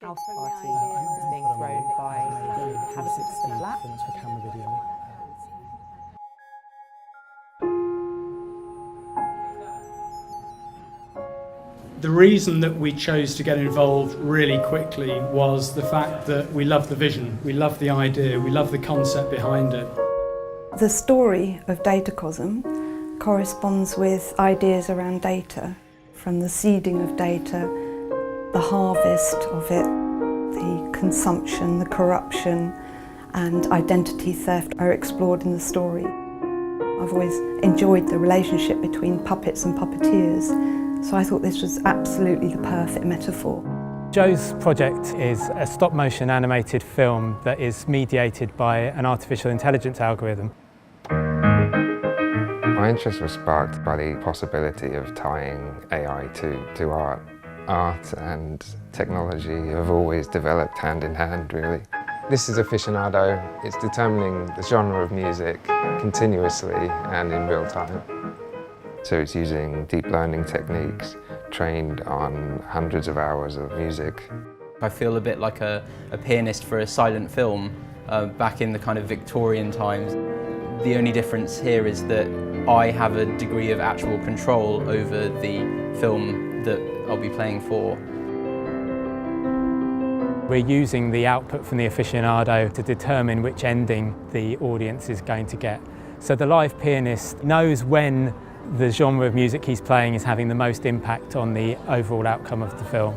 house party is being thrown by inhabitants of the flat. For camera video. The reason that we chose to get involved really quickly was the fact that we love the vision, we love the idea, we love the concept behind it. The story of Datacosm corresponds with ideas around data, from the seeding of data, the harvest of it, the consumption, the corruption and identity theft are explored in the story. I've always enjoyed the relationship between puppets and puppeteers, so I thought this was absolutely the perfect metaphor. Joe's project is a stop-motion animated film that is mediated by an artificial intelligence algorithm. My interest was sparked by the possibility of tying AI to art. Art and technology have always developed hand in hand, really. This is Aficionado. It's determining the genre of music continuously and in real time. So it's using deep learning techniques trained on hundreds of hours of music. I feel a bit like a pianist for a silent film back in the kind of Victorian times. The only difference here is that I have a degree of actual control over the film that I'll be playing for. We're using the output from the Aficionado to determine which ending the audience is going to get. So the live pianist knows when the genre of music he's playing is having the most impact on the overall outcome of the film.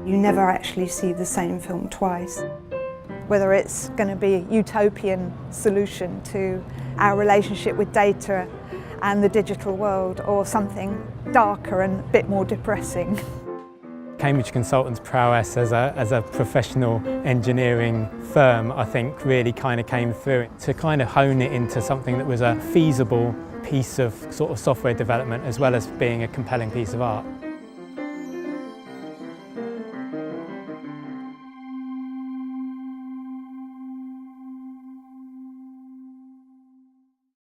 You never actually see the same film twice. Whether it's going to be a utopian solution to our relationship with data and the digital world, or something darker and a bit more depressing. Cambridge Consultants' prowess as a professional engineering firm, I think, really kind of came through to kind of hone it into something that was a feasible piece of sort of software development as well as being a compelling piece of art.